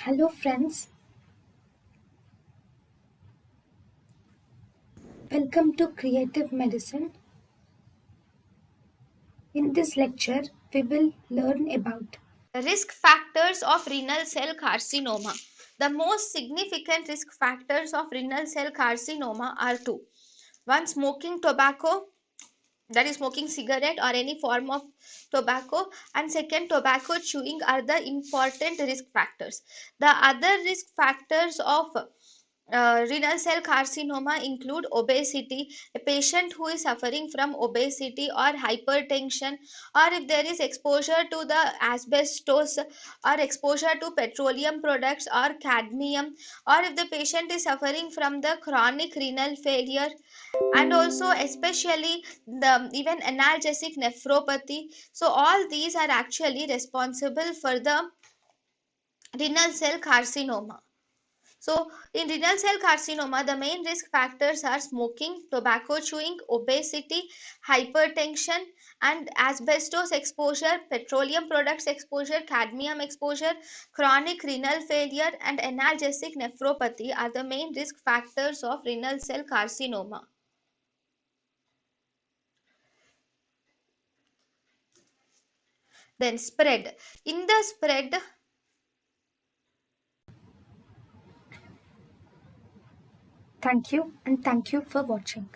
Hello, friends. Welcome to Creative Medicine. In this lecture, we will learn about Risk factors of renal cell carcinoma. The most significant risk factors of renal cell carcinoma are two. One, smoking tobacco, that is smoking cigarette or any form of tobacco, and second, tobacco chewing are the important risk factors. The other risk factors of renal cell carcinoma include obesity, a patient who is suffering from obesity or hypertension, or if there is exposure to the asbestos or exposure to petroleum products or cadmium, or if the patient is suffering from the chronic renal failure, and also especially the even analgesic nephropathy. So all these are actually responsible for the renal cell carcinoma. So, in renal cell carcinoma, the main risk factors are smoking, tobacco chewing, obesity, hypertension, and asbestos exposure, petroleum products exposure, cadmium exposure, chronic renal failure, and analgesic nephropathy are the main risk factors of renal cell carcinoma. Then, spread. In the spread, thank you and thank you for watching.